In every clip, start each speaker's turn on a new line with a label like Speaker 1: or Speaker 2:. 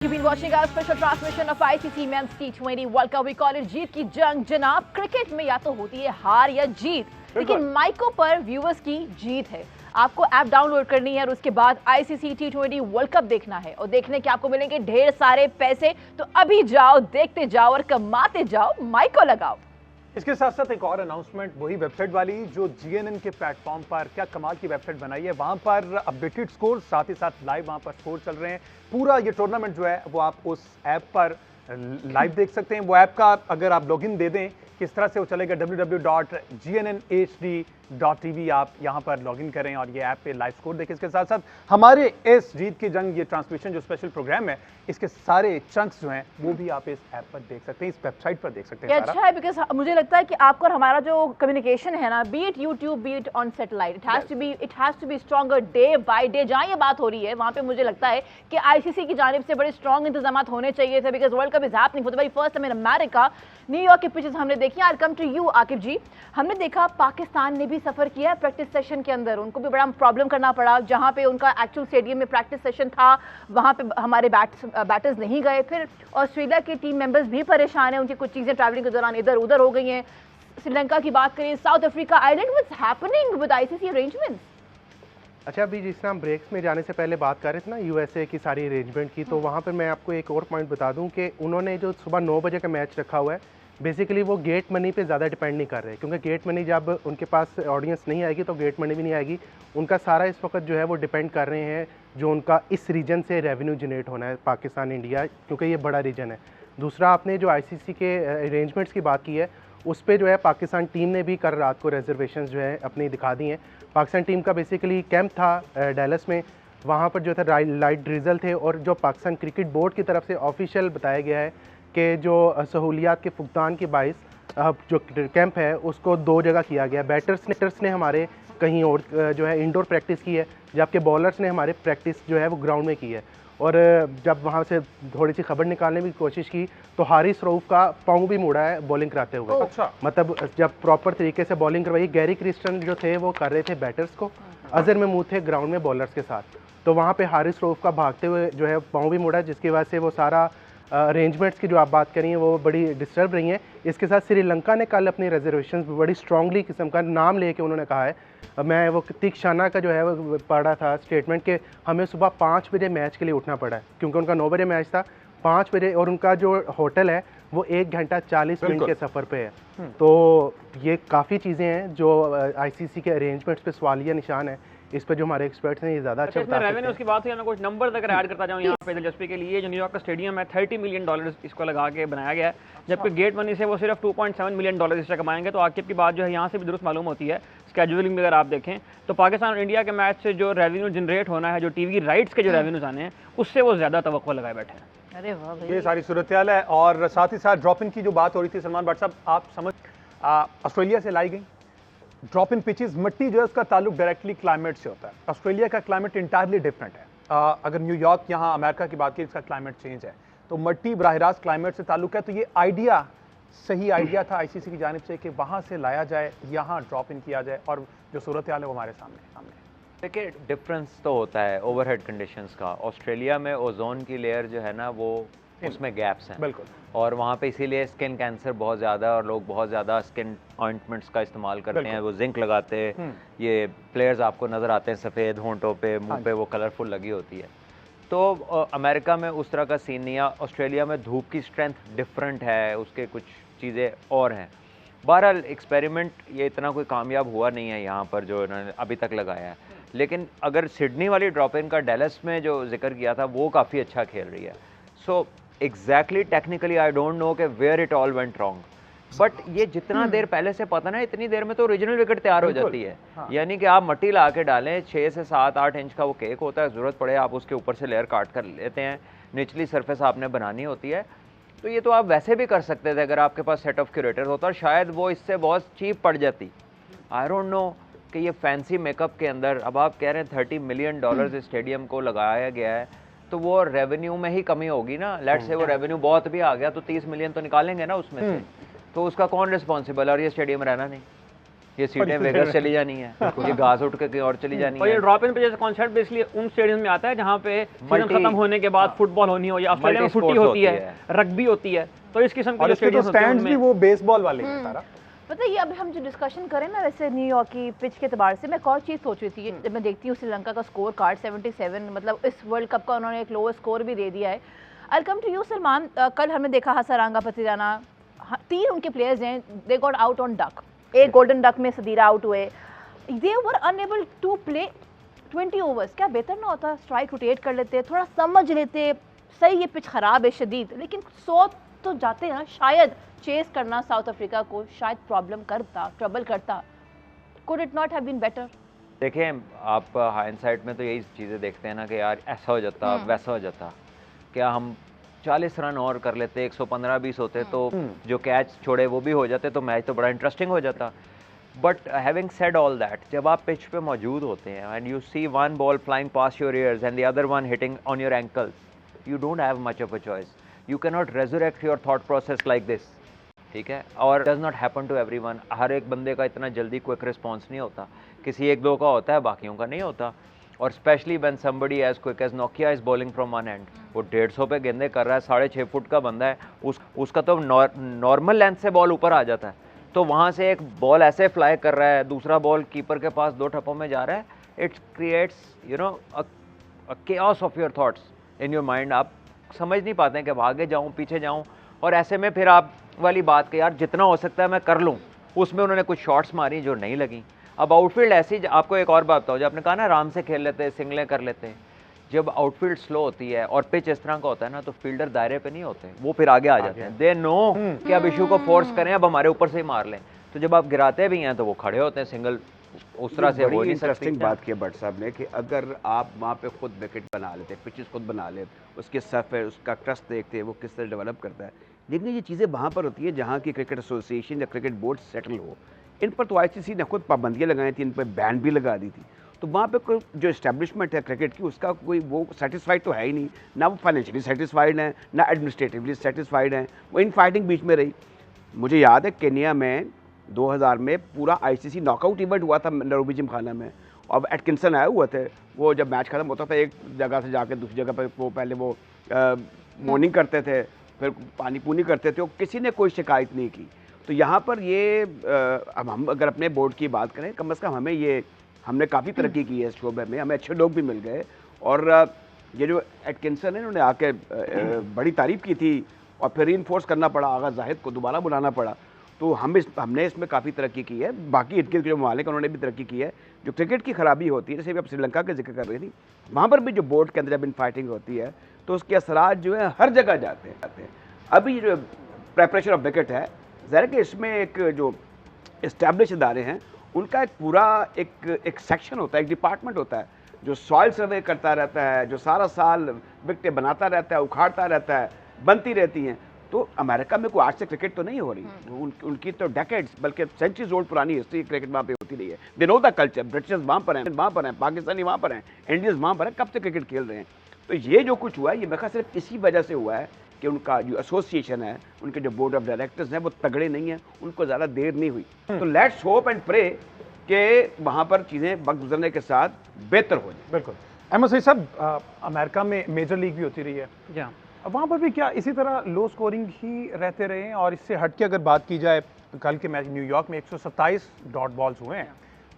Speaker 1: You've been watching our special transmission of ICC Men's T20 World Cup. We call it जीत की जंग जनाब। Cricket में या तो होती है हार या जीत, लेकिन माइको पर व्यूअर्स की जीत है। आपको ऐप डाउनलोड करनी है और उसके बाद ICC T20 वर्ल्ड कप देखना है और देखने के आपको मिलेंगे ढेर सारे पैसे। तो अभी जाओ, देखते जाओ और कमाते जाओ, माइको लगाओ।
Speaker 2: इसके साथ साथ एक और अनाउंसमेंट, वही वेबसाइट वाली जो GNN के प्लेटफॉर्म पर क्या कमाल की वेबसाइट बनाई है, वहां पर अपडेटेड स्कोर, साथ ही साथ लाइव वहां पर स्कोर चल रहे हैं। पूरा ये टूर्नामेंट जो है वो आप उस ऐप पर लाइव देख सकते हैं। वो ऐप का अगर आप लॉगिन दे दें किस तरह से वो चलेगा, www.gnnhd.tv आप यहां पर लॉगिन करें और ये ऐप पे लाइव स्कोर देखें। इसके साथ साथ हमारे इस जीत की जंग ये ट्रांसमिशन जो स्पेशल प्रोग्राम है, इसके सारे चंक्स जो हैं वो भी आप इस ऐप पर देख सकते हैं, इस वेबसाइट पर देख सकते हैं।
Speaker 1: अच्छा है, बिकॉज मुझे लगता है कि आपको और हमारा जो कम्युनिकेशन है ना, be it YouTube, be it on satellite, it has to be stronger day by day. जहाँ ये बात हो रही है वहाँ पे मुझे लगता है कि ICC की जानिब से बड़े स्ट्रॉन्ग इंतजाम होने चाहिए थे, because world cup is happening for the very first time in America. New York के पिचेस हमने देखी। आई कम टू यू आकिब जी, हमने देखा पाकिस्तान ने भी सफर किया प्रैक्टिस सेशन के अंदर, उनको भी बड़ा प्रॉब्लम करना पड़ा। जहां पे उनका एक्चुअल स्टेडियम में प्रैक्टिस सेशन था वहां पे हमारे बैटर्स नहीं गए। फिर ऑस्ट्रेलिया के टीम मेंबर्स भी परेशान हैं, उनकी कुछ चीजें ट्रैवलिंग के दौरान इधर उधर हो गई हैं। श्रीलंका की बात करें, south Africa island, what's happening with ICC arrangements?
Speaker 3: अच्छा, अभी जिस तरह हम ब्रेक्स में जाने से पहले बात कर रहे थे ना USA की सारी अरेंजमेंट की, तो वहाँ पर मैं आपको एक और पॉइंट बता दूं कि उन्होंने जो सुबह 9 बजे का मैच रखा हुआ है, बेसिकली वो गेट मनी पे ज़्यादा डिपेंड नहीं कर रहे, क्योंकि गेट मनी जब उनके पास ऑडियंस नहीं आएगी तो गेट मनी भी नहीं आएगी। उनका सारा इस वक्त जो है वो डिपेंड कर रहे हैं जो उनका इस रीजन से रेवेन्यू जनरेट होना है, पाकिस्तान इंडिया, क्योंकि ये बड़ा रीजन है। दूसरा, आपने जो ICC के अरेंजमेंट्स की बात की है, उस पर जो है पाकिस्तान टीम ने भी कल रात को रिजर्वेशन जो है अपनी दिखा दी हैं। पाकिस्तान टीम का बेसिकली कैंप था डैलस में, वहाँ पर जो था लाइट ड्रिजल थे, और जो पाकिस्तान क्रिकेट बोर्ड की तरफ से ऑफिशियल बताया गया है कि जो सहूलियात के फुकदान के बाइस जो कैंप है उसको 2 जगह किया गया। बैटर्स ने हमारे कहीं और जो है इंडोर प्रैक्टिस की है, जबकि बॉलर्स ने हमारे प्रैक्टिस जो है वो ग्राउंड में की है। और जब वहाँ से थोड़ी सी खबर निकालने की कोशिश की तो हारिस रऊफ का पाँव भी मुड़ा है बॉलिंग कराते हुए।
Speaker 2: अच्छा।
Speaker 3: मतलब जब प्रॉपर तरीके से बॉलिंग करवाई, गैरी क्रिस्टन जो थे वो कर रहे थे बैटर्स को, अजहर महमूद थे ग्राउंड में बॉलर्स के साथ, तो वहाँ पे हारिस रऊफ का भागते हुए जो है पाँव भी मुड़ा, जिसकी वजह से वो सारा अरेंजमेंट्स की जो आप बात करेंगे वो बड़ी डिस्टर्ब रही हैं। इसके साथ श्रीलंका ने कल अपनी रिजर्वेशन बड़ी स्ट्रांगली किस्म का नाम लेके उन्होंने कहा है, मैं वो तीक्षाना का जो है वो पढ़ा था स्टेटमेंट के हमें सुबह 5 बजे मैच के लिए उठना पड़ा है, क्योंकि उनका 9 बजे मैच था, 5 बजे, और उनका जो होटल है वो 1 घंटा 40 मिनट के सफ़र पे है। तो ये काफ़ी चीज़ें हैं जो ICC के अरेंजमेंट्स पे सवालिया निशान है। इस पर जो हमारे एक्सपर्ट्स हैं ये ज़्यादा अच्छा बता सकते हैं।
Speaker 4: रेवेन्यू की बात हुई, मैं कुछ नंबर अगर ऐड करता जाऊँ यहाँ पे दिलचस्पी के लिए, जो न्यूयॉर्क का स्टेडियम है $30 मिलियन इसको लगा के बनाया गया है, जबकि गेट मनी से वो सिर्फ $2.7 मिलियन इससे कमाएंगे। तो आकिब की बात जो है यहाँ से भी दुरुस्त मालूम होती है। स्केड्यूलिंग में अगर आप देखें तो पाकिस्तान और इंडिया के मैच से जो रेवेन्यू जनरेट होना है, जो TV राइट्स के जो रेवेन्यूज आने हैं, उससे वो ज़्यादा तवक्को लगाए बैठे हैं।
Speaker 1: अरे वाह भाई,
Speaker 2: ये सारी सूरत हाल है। और साथ ही साथ ड्रॉप इन की जो बात हो रही थी सलमान भट्ट साहब, आप समझ ऑस्ट्रेलिया से लाई गई ड्रॉप इन पिचेस, मिट्टी जो है उसका ताल्लुक डायरेक्टली क्लाइमेट से होता है। ऑस्ट्रेलिया का क्लाइमेट इंटायरली डिफरेंट है। अगर न्यूयॉर्क यहाँ अमेरिका की बात की, इसका क्लाइमेट चेंज है, तो मिट्टी बराह रास्त क्लाइमेट से ताल्लुक है। तो ये आइडिया सही आइडिया था ICC की जानिब से कि वहाँ से लाया जाए, यहाँ ड्रॉप इन किया जाए, और जो सूरत हाल है वो हमारे सामने।
Speaker 5: देखिए, डिफरेंस तो होता है ओवरहेड कंडीशंस का। ऑस्ट्रेलिया में ओजोन की लेयर जो है ना वो उसमें गैप्स हैं,
Speaker 2: बिल्कुल,
Speaker 5: और वहाँ पे इसीलिए स्किन कैंसर बहुत ज़्यादा है और लोग बहुत ज़्यादा स्किन ऑइंटमेंट्स का इस्तेमाल करते हैं, वो जिंक लगाते हैं। ये प्लेयर्स आपको नज़र आते हैं सफ़ेद होंठों पे, मुंह पे वो कलरफुल लगी होती है। तो अमेरिका में उस तरह का सीन नहीं है। ऑस्ट्रेलिया में धूप की स्ट्रेंथ डिफरेंट है, उसके कुछ चीज़ें और हैं। बहरहाल एक्सपेरिमेंट ये इतना कोई कामयाब हुआ नहीं है यहाँ पर जो इन्होंने अभी तक लगाया है। लेकिन अगर सिडनी वाली ड्रॉप इन का डेलस में जो जिक्र किया था वो काफ़ी अच्छा खेल रही है। So exactly technically I don't know कि where it all went wrong, but ये जितना देर पहले से पता ना, इतनी देर में तो ओरिजिनल विकेट तैयार हो जाती है। यानी कि आप मट्टी ला के डालें, 6 से 7-8 इंच का वो केक होता है, ज़रूरत पड़े आप उसके ऊपर से लेयर काट कर लेते हैं, निचली सरफेस आपने बनानी होती है। तो ये तो आप वैसे भी कर सकते थे अगर आपके पास सेट ऑफ क्यूरेटर होता, और शायद वो इससे बहुत चीप पड़ जाती। आई डोंट नो कि ये फैंसी मेकअप के अंदर अब आप कह रहे हैं $30 मिलियन इस स्टेडियम को लगाया गया है, तो वो रेवेन्यू में ही कमी होगी ना। लेट्स से वो रेवेन्यू बहुत भी आ गया तो 30 मिलियन तो निकालेंगे ना उसमें से, तो उसका कौन रिस्पॉन्सिबल है, और ये स्टेडियम रहना नहीं। ये सीटें वेगस चली जानी है, ये घास उठ के कहीं और चली जानी
Speaker 4: और
Speaker 5: है।
Speaker 4: ये ड्रॉप इन पे जैसे कॉन्सेप्ट बेसिकली उन स्टेडियम में आता है जहाँ पे सीजन खत्म होने के बाद फुटबॉल होनी हो या ऑस्ट्रेलिया में फुटी होती है, रग्बी होती है, तो इस किस्म के
Speaker 2: स्टेडियम स्टैंड्स भी वो बेसबॉल वाले हैं सारा।
Speaker 1: पता है, ये अब हम जो डिस्कशन करें ना वैसे न्यूयॉर्क की पिच के एतबार से, मैं एक और चीज़ सोच रही थी जब मैं देखती हूँ श्रीलंका का स्कोर कार्ड 77, मतलब इस वर्ल्ड कप का उन्होंने एक लोअर स्कोर भी दे दिया है। आई कम टू यू सलमान, कल हमने देखा हसारंगा पतिराना, 3 उनके प्लेयर्स हैं, they got out on duck, एक गोल्डन डक में सदीरा आउट हुए, दे वर अनएबल टू प्ले 20 ओवर्स। क्या बेहतर ना होता, स्ट्राइक रोटेट कर लेते, थोड़ा समझ लेते, सही ये पिच ख़राब है शदीद, लेकिन 100 तो जाते हैं ना, शायद चेस करना साउथ अफ्रीका को शायद प्रॉब्लम करता, ट्रबल करता। Could it not have been better?
Speaker 5: देखें, आप हाइंडसाइट में तो यही चीज़ें देखते हैं ना कि यार ऐसा हो जाता, वैसा हो जाता, क्या हम 40 रन और कर लेते, 115-20 होते तो जो कैच छोड़े वो भी हो जाते, तो मैच तो बड़ा इंटरेस्टिंग हो जाता। But having said all that, जब आप पिच पे मौजूद होते हैं and you see one ball flying past your ears and the other one hitting on your ankles, you don't have much of a choice, you can not resurrect your thought process like this, ठीक है। और does not happen to everyone, हर एक बंदे का इतना जल्दी quick response नहीं होता, किसी एक दो का होता है, बाकियों का नहीं होता। और specially when somebody as quick as Nokia is bowling from one end, वो 150 पे गेंदे कर रहा है, 6.5 फुट का बंदा है, उसका तो नॉर्मल लेंथ से बॉल ऊपर आ जाता है, तो वहाँ से एक बॉल ऐसे फ्लाई कर रहा है, दूसरा बॉल कीपर के पास 2 ठप्पों में जा रहा है, it creates you know a chaos of your thoughts in your mind. आप समझ नहीं पाते हैं कि आगे जाऊँ पीछे जाऊँ, और ऐसे में फिर आप वाली बात कि यार जितना हो सकता है मैं कर लूँ, उसमें उन्होंने कुछ शॉट्स मारी जो नहीं लगी। अब आउटफील्ड ऐसी, आपको एक और बात बताऊँ, जो आपने कहा ना आराम से खेल लेते, सिंगलें कर लेते, जब आउटफील्ड स्लो होती है और पिच इस तरह का होता है ना, तो फील्डर दायरे पे नहीं होते, वो फिर आगे आ जाते हैं, दे नो कि अब इशू को फोर्स करें, अब हमारे ऊपर से ही मार लें, तो जब आप गिराते भी हैं तो वो खड़े होते हैं, सिंगल उस तरह से हो नहीं सकती।
Speaker 6: इंटरेस्टिंग बात की भट्ट साहब ने कि अगर आप वहाँ पे खुद विकेट बना लेते, पिचेस खुद बना ले, उसके सरफेस, उसका ट्रस्ट देखते हैं वो किस तरह डेवलप करता है, लेकिन ये चीज़ें वहाँ पर होती है जहाँ की क्रिकेट एसोसिएशन या क्रिकेट बोर्ड सेटल हो। इन पर तो आईसीसी ने खुद पाबंदियाँ लगाई थी, इन पर बैन भी लगा दी थी, तो वहाँ पे कोई जो इस्टेब्लिशमेंट है क्रिकेट की, उसका कोई वो सेटिस्फाइड तो है ही नहीं, ना वो फाइनेंशियली सेटिस्फाइड हैं, ना एडमिनिस्ट्रेटिवली सेटिस्फाइड हैं, वो इन फाइटिंग बीच में रही। मुझे याद है केनिया में 2000 में पूरा आईसीसी नॉकआउट इवेंट हुआ था नैरोबी जिमखाना में, और एटकिंसन आए हुए थे, वो जब मैच खत्म होता था एक जगह से जाकर दूसरी जगह पर वो पहले वो मॉर्निंग करते थे, फिर पानी पूनी करते थे, और किसी ने कोई शिकायत नहीं की। तो यहाँ पर ये अब हम अगर अपने बोर्ड की बात करें, कम से कम हमें ये, हमने काफ़ी तरक्की की है इस शोबे में, हमें अच्छे लोग भी मिल गए, और ये जो एटकिंसन है इन्होंने आके बड़ी तारीफ़ की थी, और फिर रीइंफोर्स करना पड़ा, आगा जाहिद को दोबारा बुलाना पड़ा, तो हमने इसमें काफ़ी तरक्की की है। बाकी इर्द गिर्द के जो ममालिक उन्होंने भी तरक्की की है। जो क्रिकेट की खराबी होती है, जैसे भी आप श्रीलंका का जिक्र कर रही थी, वहाँ पर भी जो बोर्ड के अंदर जब इन फाइटिंग होती है तो उसके असरात जो है हर जगह जाते हैं। अभी जो प्रेपरेशन ऑफ विकेट है, ज़ाहिर है कि इसमें एक जो इस्टेब्लिश इदारे हैं उनका एक पूरा एक सेक्शन होता है, एक डिपार्टमेंट होता है जो सॉइल सर्वे करता रहता है, जो सारा साल विकेटें बनाता रहता है, उखाड़ता रहता है, बनती रहती हैं। तो अमेरिका में कोई आज से क्रिकेट तो नहीं हो रही, उनकी तो डेकेड्स बल्कि सेंचुरीज ओल्ड पुरानी हिस्ट्री क्रिकेट वहाँ पे होती रही है। They know the culture, Britishers वहाँ पर हैं, पाकिस्तानी वहाँ पर हैं, इंडियंस वहाँ पर हैं, कब से क्रिकेट खेल रहे हैं। तो ये जो कुछ हुआ है, ये मेरा ख्याल सिर्फ इसी वजह से हुआ है कि उनका जो एसोसिएशन है, उनके जो बोर्ड ऑफ डायरेक्टर्स हैं वो तगड़े नहीं हैं, उनको ज़्यादा देर नहीं हुई। तो लेट्स होप एंड प्रे कि वहाँ पर चीज़ें वक्त गुजरने के साथ बेहतर हो जाए।
Speaker 2: बिल्कुल। अहमद सईद साहब, अमेरिका में मेजर लीग भी होती रही है,
Speaker 4: जी,
Speaker 2: वहाँ पर भी क्या इसी तरह लो स्कोरिंग ही रहते रहे हैं? और इससे हट के अगर बात की जाए, कल के मैच न्यूयॉर्क में 127 डॉट बॉल्स हुए हैं,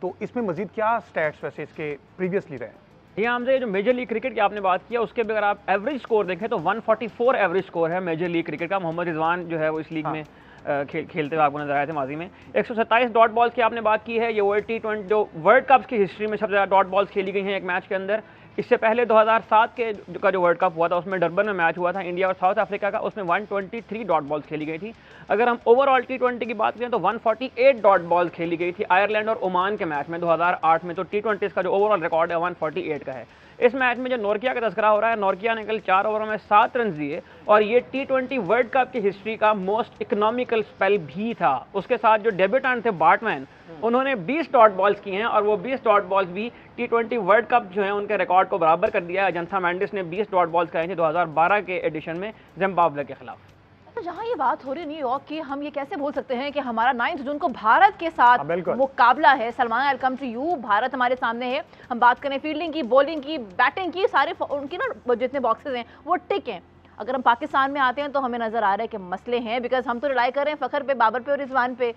Speaker 2: तो इसमें मजीद क्या स्टैट्स वैसे इसके प्रीवियसली रहे?
Speaker 4: ये हमसे जो मेजर लीग क्रिकेट की आपने बात किया, उसके भी अगर आप एवरेज स्कोर देखें तो 144 एवरेज स्कोर है मेजर लीग क्रिकेट का। मोहम्मद रिजवान जो है वो इस लीग में खेलते हुए आपको नजर आए थे माजी में। 127 डॉट बॉल्स की आपने बात की है, ये T20 जो वर्ल्ड कप्स की हिस्ट्री में सबसे ज़्यादा डॉट बॉल्स खेली गई हैं एक मैच के अंदर। इससे पहले 2007 का जो वर्ल्ड कप हुआ था उसमें डरबन में मैच हुआ था इंडिया और साउथ अफ्रीका का, उसमें 123 डॉट बॉल्स खेली गई थी। अगर हम ओवरऑल T20 की बात करें तो 148 डॉट बॉल्स खेली गई थी आयरलैंड और ओमान के मैच में 2008 में। तो T20 का जो ओवरऑल रिकॉर्ड है 148 का है। इस मैच में जो नोकिया का तस्करा हो रहा है, नोकिया ने कल 4 ओवरों में 7 रन दिए और ये T20 वर्ल्ड कप की हिस्ट्री का मोस्ट इकोनॉमिकल स्पेल भी था। उसके साथ जो डेब्यूटेंट थे बार्टमैन, उन्होंने 20 डॉट बॉल्स किए हैं और वो 20 डॉट बॉल्स भी T20 वर्ल्ड कप जो है उनके रिकॉर्ड को बराबर कर दिया है। अजंता मेंडिस ने 20 डॉट बॉल्स खाए थे 2012 के एडिशन में जिम्बाब्वे के खिलाफ।
Speaker 1: जहाँ ये बात हो रही है न्यूयॉर्क की, हम ये कैसे भूल सकते हैं कि हमारा 9 जून को भारत के साथ मुकाबला है। Salman, I will come to you. Bharat हमारे सामने है, हम बात करें फील्डिंग की, बॉलिंग की, बैटिंग की, सारे उनकी ना जितने बॉक्सेस हैं वो टिक हैं। अगर हम पाकिस्तान में आते हैं तो हमें नज़र आ रहा है कि मसले हैं, बिकॉज हम तो रिलाई कर रहे हैं फ़खर पे, बाबर पे और रिजवान पे।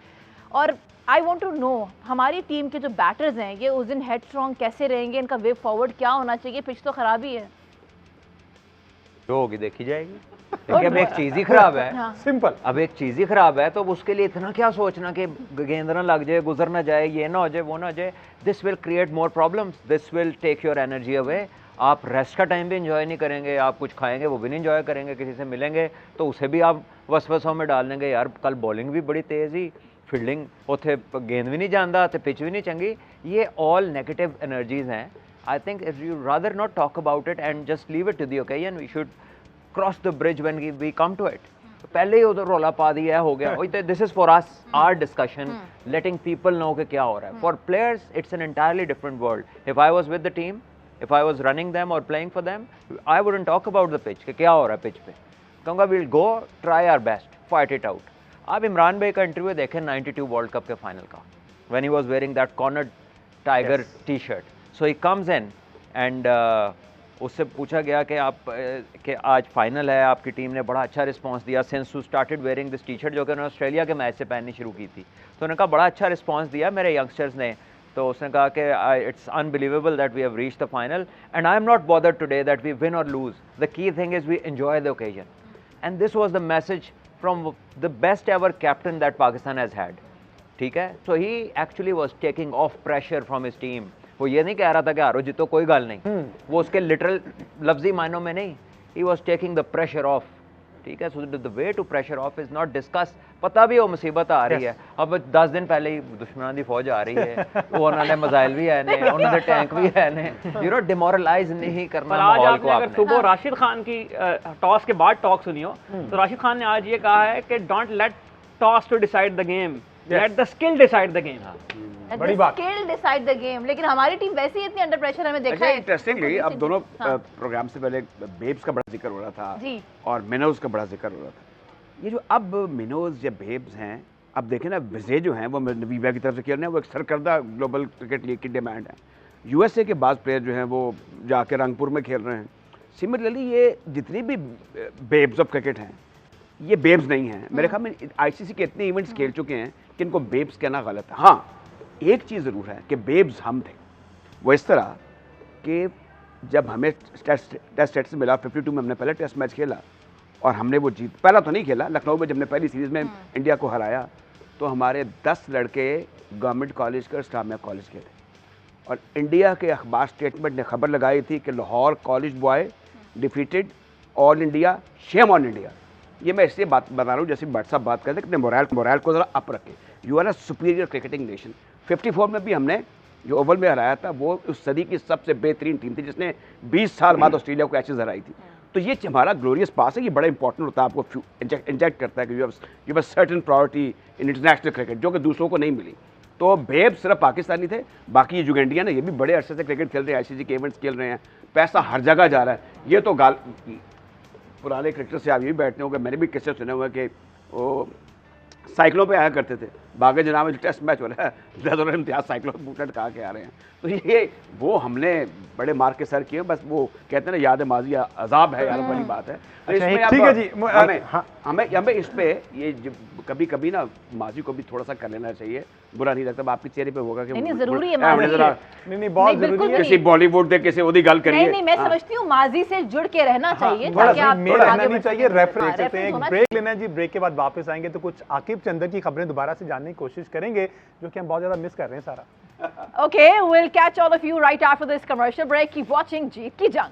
Speaker 1: और आई वॉन्ट टू नो हमारी टीम के जो बैटर्स हैं ये उस दिन हेड स्ट्रॉन्ग कैसे रहेंगे, इनका वे फॉरवर्ड क्या होना चाहिए? पिच तो खराब ही है,
Speaker 5: जो होगी देखी जाएगी। देखिए अब एक चीज ही खराब है,
Speaker 1: हाँ।
Speaker 2: सिंपल।
Speaker 5: अब एक चीज ही खराब है तो उसके लिए इतना क्या सोचना कि गेंद ना लग जाए, गुजर ना जाए, ये ना हो जाए, वो ना हो जाए। This will create more problems, this will take your energy away. आप रेस्ट का टाइम भी इंजॉय नहीं करेंगे, आप कुछ खाएंगे वो भी नहीं इंजॉय करेंगे, किसी से मिलेंगे तो उसे भी आप वसवसों में डाल देंगे, यार कल बॉलिंग भी बड़ी तेज़ ही, फील्डिंग उथे गेंद भी नहीं जानता, तो पिच भी नहीं चंगी। ये ऑल नेगेटिव एनर्जीज हैं। I think if you rather not talk about it and just leave it to the occasion, we should cross the bridge when we come to it. पहले ही उधर रोला पा दिया हो गया, this is for us, our discussion, letting people know कि क्या हो रहा है। For players it's an entirely different world. If I was with the team, if I was running them or playing for them, I wouldn't talk about the pitch कि क्या हो रहा है पिच पे, कहूँगा we'll go try our best, fight it out। आप इमरान भाई का इंटरव्यू देखें 92 वर्ल्ड कप के फाइनल का, when he was wearing that cornered tiger t-shirt, so he comes in and उससे पूछा गया कि आप कि आज फाइनल है, आपकी टीम ने बड़ा अच्छा रिस्पांस दिया, since you started wearing this T-shirt, जो कि उन्होंने ऑस्ट्रेलिया के मैच से पहननी शुरू की थी, तो उन्होंने कहा बड़ा अच्छा रिस्पांस दिया मेरे यंगस्टर्स ने। तो उसने कहा कि it's unbelievable that we have reached the final and I am not bothered today that we win और lose, the key thing is we enjoy the occasion. And this was the message from the best ever captain that Pakistan has had. ठीक है, so he actually was taking off pressure from his team. वो ये नहीं कह रहा था कि हारो जीतो कोई गल नहीं, वो उसके लिटरल लफ्जी मायनों में नहीं, he was taking the pressure off. ठीक है, so the way to pressure off is not discuss. पता भी वो मुसीबत आ रही है, अब 10 दिन पहले ही दुश्मनां दी फौज आ रही है, वो उन्होंने मिसाइल भी है ने, उन्होंने टैंक भी है ने, यू नो डिमोरलाइज नहीं करना माहौल को।
Speaker 4: अगर सुबह राशिद खान की टॉस के बाद टॉक सुनी हो तो राशिद खान ने आज ये कहा है कि don't let toss to decide the game, let the skill decide the game.
Speaker 2: बड़ी बात,
Speaker 1: स्किल डिसाइड द गेम। लेकिन हमारी टीम वैसे ही इतनी अंडर प्रेशर हमें देखा है।
Speaker 6: इंटरेस्टिंगली अब दोनों प्रोग्राम से पहले बेब्स का बड़ा जिक्र हो रहा था
Speaker 1: जी,
Speaker 6: और मिनोज का बड़ा जिक्र हो रहा था। ये जो अब मिनोज या बेब्स हैं, अब देखें ना विजय जो हैं वो वीवा की तरफ से खेल रहे हैं, वो एक सरकर्दा ग्लोबल क्रिकेट लीग की डिमांड है। यूएसए के बाद प्लेयर जो हैं वो जाके रंगपुर में खेल रहे हैं। सिमिलरली ये जितनी भी बेब्स ऑफ क्रिकेट हैं, ये बेब्स नहीं हैं। मेरे ख्याल में आईसीसी के इतने इवेंट्स खेल चुके हैं कि इनको बेब्स कहना गलत है। हाँ, एक चीज़ ज़रूर है कि बेब्स हम थे, वो इस तरह कि जब हमें टेस्ट स्टेटस मिला 52 में, हमने पहले टेस्ट मैच खेला और हमने वो जीत, पहला तो नहीं खेला, लखनऊ में जब हमने पहली सीरीज़ में इंडिया को हराया तो हमारे 10 लड़के गवर्नमेंट कॉलेज के और इस्लामिया कॉलेज के थे और इंडिया के अखबार स्टेटमेंट ने खबर लगाई थी कि Lahore college boy defeated all India, shame on India. ये मैं इसलिए बात बता रहा हूँ जैसे भट्ट साहब बात करते हैं कि अपने मोरल को ज़रा अप रखें। You are a superior cricketing nation. 54 में भी हमने जो ओवल में हराया था वो उस सदी की सबसे बेहतरीन टीम थी जिसने 20 साल बाद ऑस्ट्रेलिया को एशेज हराई थी। तो ये हमारा ग्लोरियस पास है, ये बड़ा इंपॉर्टेंट होता है, आपको इंजेक्ट करता है कि you have certain priority in international cricket जो कि दूसरों को नहीं मिली। तो बेब सिर्फ पाकिस्तानी थे, बाकी ये जुगेंडिया ने ये भी बड़े अरसे से क्रिकेट खेल रहे हैं, आईसीसी के इवेंट्स खेल रहे हैं, पैसा हर जगह जा रहा है। ये तो गाल पुराने क्रिकेटर से आप ये भी बैठते होंगे, मैंने भी किस्से सुने हुए कि वो साइकिलों पे आया करते थे, बागे जनाब में टेस्ट मैच हो रहा है, 10 इम्तियाज साइकिलों पर बूट लटका के आ रहे हैं। तो ये वो हमने बड़े मार के सर किए, बस वो कहते हैं ना याद माजी अजाब है, यार वाली बात है। तो
Speaker 2: अच्छा,
Speaker 6: इसमें
Speaker 2: ठीक है जी,
Speaker 6: हमें इस पे ये कभी कभी ना माजी को भी थोड़ा सा कर लेना चाहिए, बुरा नहीं लगता। आपके चेहरे पे होगा कि
Speaker 1: नहीं जरूरी है,
Speaker 2: नहीं बहुत जरूरी है।
Speaker 6: किसी बॉलीवुड दे किसी ओदी गल करिए।
Speaker 1: नहीं, मैं समझती हूँ माजी से जुड़ के रहना चाहिए
Speaker 2: थोड़ा
Speaker 1: ताकि आप
Speaker 2: रहना नहीं चाहिए। रेफरेंस
Speaker 1: हाँ,
Speaker 2: सकते हैं, एक ब्रेक लेना है जी, ब्रेक के बाद वापस आएंगे तो कुछ आकिब चंदर की खबरें दोबारा से जानने की कोशिश करेंगे जो कि हम बहुत ज्यादा मिस कर रहे हैं सारा।
Speaker 1: Okay, we'll catch all of you right after this commercial break. Keep watching Jeet Ki Jang.